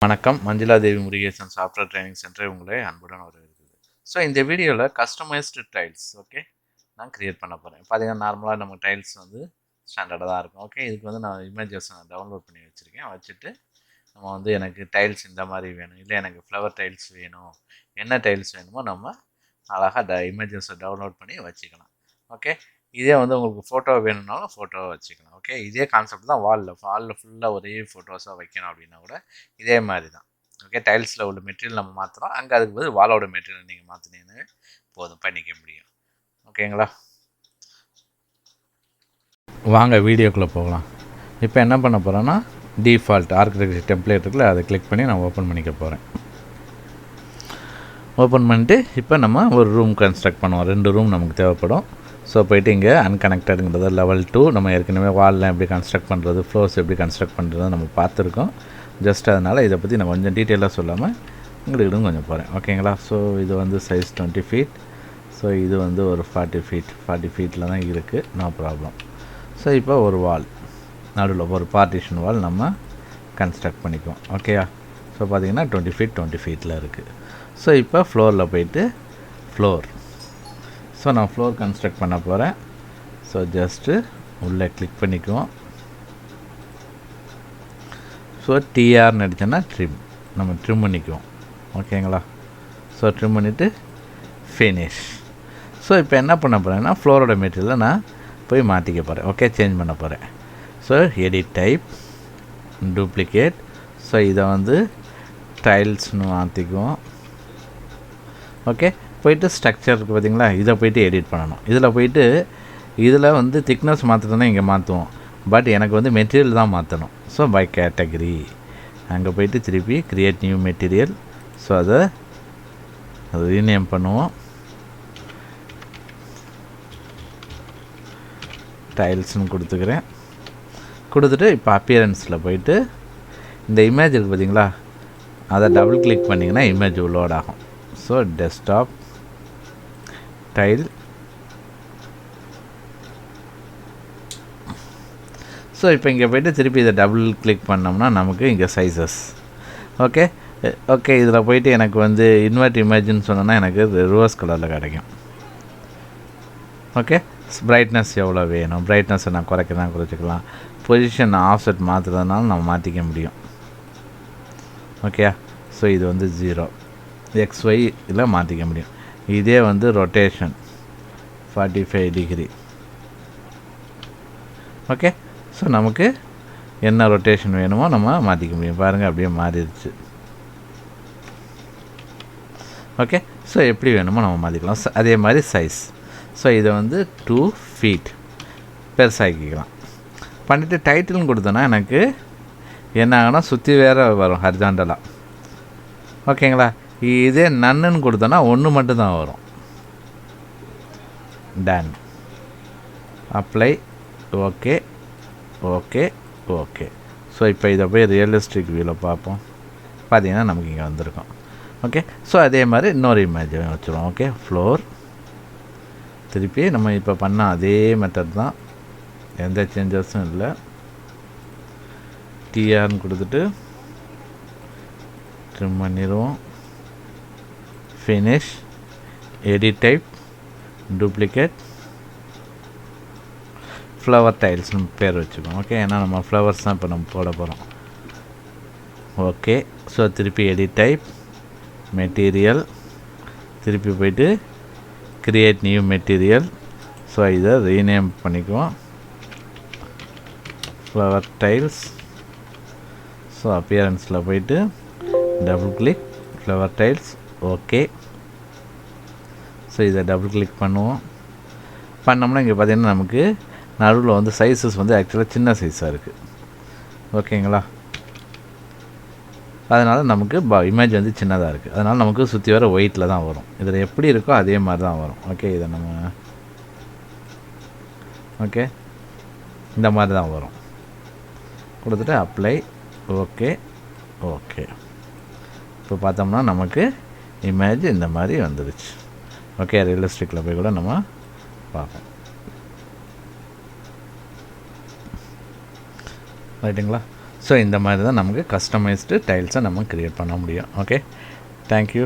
வணக்கம். மஞ்சுளா தேவி Murugesan software training centre உங்களை அன்புடன் வரவேற்கிறது. ஸோ இந்த வீடியோவில் கஸ்டமைஸ்டு டைல்ஸ் நான் கிரியேட் பண்ண போகிறேன். பார்த்தீங்கன்னா நார்மலாக நம்ம டைல்ஸ் ஸ்டாண்டர்டாக தான் இருக்கும். இதுக்கு நான் இமேஜஸ் டவுன்லோட் பண்ணி வச்சுட்டு நம்ம எனக்கு டைல்ஸ் இந்த மாதிரி வேணும், இல்லை எனக்கு ஃப்ளவர் டைல்ஸ் வேணும், என்ன டைல்ஸ் வேணுமோ நம்ம அழகாக இமேஜஸை டவுன்லோட் பண்ணி வச்சுக்கலாம். இதே உங்களுக்கு ஃபோட்டோ வேணும்னாலும் ஃபோட்டோவை வச்சுக்கலாம். இதே கான்செப்ட் தான் வாலில் ஃபுல்லாக ஒரே ஃபோட்டோஸாக வைக்கணும் அப்படின்னா கூட இதே மாதிரி தான். டைல்ஸில் உள்ள மெட்டீரியல் நம்ம மாற்றுறோம், அங்கே அதுக்கு பதில் வாலோட மெட்டீரியல் நீங்கள் மாற்றினீங்கன்னு போதும், பண்ணிக்க முடியும். ஓகேங்களா, வாங்க வீடியோக்குள்ளே போகலாம். இப்போ என்ன பண்ண போகிறேன்னா, டிஃபால்ட் ஆர்கிடெக்சர் டெம்ப்ளேட் இருக்குல்ல, அதை கிளிக் பண்ணி நான் ஓப்பன் பண்ணிக்க போகிறேன். ஓப்பன் பண்ணிட்டு இப்போ நம்ம ஒரு ரூம் கன்ஸ்ட்ரக்ட் பண்ணுவோம். 2 ரூம் நமக்கு தேவைப்படும். ஸோ போய்ட்டு இங்கே அன்கனெக்டடுங்கிறது லெவல் 2. நம்ம ஏற்கனவே வால்லாம் எப்படி கன்ஸ்ட்ரக்ட் பண்ணுறது, ஃப்ளோர்ஸ் எப்படி கன்ஸ்ட்ரக்ட் பண்ணுறது நம்ம பார்த்துருக்கோம். ஜஸ்ட் அதனால் இதை பற்றி நான் கொஞ்சம் டீட்டெயிலாக சொல்லாமல் உங்களுக்கு கொஞ்சம் போகிறேன். ஓகேங்களா, ஸோ இது சைஸ் 20 ஃபீட். ஸோ இது ஒரு 40 ஃபீட்டில் தான் இருக்குது, நோ ப்ராப்ளம். ஸோ இப்போ ஒரு வால் நடுவில் ஒரு பார்ட்டிஷன் வால் நம்ம கன்ஸ்ட்ரக்ட் பண்ணிக்குவோம். ஓகேயா, ஸோ பார்த்திங்கன்னா 20 ஃபீட்டில் இருக்குது. ஸோ இப்போ ஃப்ளோரில் போய்ட்டு ஸோ நான் ஃப்ளோர் கன்ஸ்ட்ரக்ட் பண்ண போகிறேன். ஸோ ஜஸ்ட்டு உள்ளே கிளிக் பண்ணிக்குவோம். ஸோ டிஆர்னு அடித்தோன்னா நம்ம ட்ரிம் பண்ணிக்குவோம். ஓகேங்களா, ஸோ ட்ரிம் பண்ணிவிட்டு ஃபினிஷ். ஸோ இப்போ என்ன பண்ண போகிறேன்னா, ஃப்ளோரோட மெட்டீரியலை நான் போய் மாற்றிக்க போகிறேன். சேஞ்ச் பண்ண போகிறேன். So edit type, duplicate. So இதை டைல்ஸ்னு மாற்றிக்குவோம். போய்ட்டு ஸ்ட்ரக்சர் இருக்குது பார்த்திங்களா, இதை போய்ட்டு எடிட் பண்ணணும். இதில் திக்னஸ் மாற்றுறதுனா இங்கே மாற்றுவோம், பட் எனக்கு மெட்டீரியல் தான் மாற்றணும். ஸோ பை கேட்டகரி அங்கே போய்ட்டு திருப்பி க்ரியேட் நியூ மெட்டீரியல். ஸோ அதை ரீநேம் பண்ணுவோம், டைல்ஸ்னு கொடுத்துட்டு இப்போ அப்பியரன்ஸில் போய்ட்டு இந்த இமேஜ் இருக்குது பார்த்திங்களா, அதை டபுள் கிளிக் பண்ணிங்கன்னா இமேஜ் லோட் ஆகும். So desktop tile. ஸோ இப்போ இங்கே போய்ட்டு திருப்பி இதை டபுள் கிளிக் பண்ணோம்னா நமக்கு இங்கே சைஸஸ் இதில் போய்ட்டு எனக்கு இன்வெர்ட் இமேஜ்னு சொன்னோன்னா எனக்கு ரோஸ் கலரில் கிடைக்கும். பிரைட்னஸ் எவ்வளோ வேணும், பிரைட்னஸை நான் குறைச்சிக்கலாம். பொசிஷன் ஆஃப்செட் மாற்றுறதுனால நம்ம மாற்றிக்க முடியும். ஸோ இது 0, XY இதில் மாற்றிக்க முடியும். இதே ரொட்டேஷன் 45 டிகிரி. ஸோ நமக்கு என்ன ரொட்டேஷன் வேணுமோ நம்ம மாற்றிக்க முடியும். பாருங்கள், அப்படியே மாறிடுச்சு. ஸோ எப்படி வேணுமோ நம்ம மாற்றிக்கலாம். அதே மாதிரி சைஸ். ஸோ இதை 2 ஃபீட் பெருசாக்கிக்கலாம். பண்ணிவிட்டு டைட்டில்னு கொடுத்தோன்னா எனக்கு என்ன ஆகுனா சுற்றி வேறு வரும் ஹரிசாண்டலாக. ஓகேங்களா, இதே நன்னுன்னு கொடுத்தோன்னா 1 மட்டும்தான் வரும். Ton, apply, okay. ஸோ இப்போ இதை போய் ரியலிஸ்டிக் வியூவில் பார்ப்போம். பார்த்தீங்கன்னா நமக்கு இங்கே வந்திருக்கோம். ஸோ அதே மாதிரி இன்னொரு இமேஜ் வச்சுருவோம். ஃப்ளோர் திருப்பி நம்ம இப்போ பண்ண அதே மெத்தட் தான், எந்த சேஞ்சஸும் இல்லை. டிஆர்னு கொடுத்துட்டு ட்ரிம் பண்ணிடுவோம். Finish, edit type, duplicate, flower டைல்ஸ்னு பேர் வச்சுக்கோம். ஏன்னா நம்ம ஃப்ளவர்ஸ் தான் இப்போ நம்ம போட போகிறோம். ஸோ திருப்பி எடிட் டைப், மெட்டீரியல், திருப்பி போய்ட்டு க்ரியேட் நியூ மெட்டீரியல். ஸோ இதை ரீநேம் பண்ணிக்குவோம், ஃப்ளவர் டைல்ஸ். ஸோ அப்பியரன்ஸில் போய்ட்டு double click, flower tiles. So இதை டபுள் கிளிக் பண்ணுவோம். பண்ணோம்னா இங்கே பார்த்திங்கன்னா நமக்கு நடுவில் சைஸஸ் ஆக்சுவலாக சின்ன சைஸாக இருக்குது. ஓகேங்களா, அதனால் நமக்கு இமேஜ் சின்னதாக இருக்குது. அதனால் நமக்கு சுற்றி வர ஒயிட்டில் தான் வரும். இதில் எப்படி இருக்கோ அதே மாதிரி தான் வரும். இதை நம்ம இந்த மாதிரி தான் வரும். கொடுத்துட்டு அப்ளை, ஓகே. இப்போ பார்த்தோம்னா நமக்கு இமேஜ் இந்த மாதிரி வந்துடுச்சு. ரியலிஸ்டிக்கில் போய் கூட நம்ம பார்ப்போம். ரைட்டுங்களா, ஸோ இந்த மாதிரி தான் நமக்கு கஸ்டமைஸ்டு டைல்ஸை நம்ம க்ரியேட் பண்ண முடியும். Okay, thank you.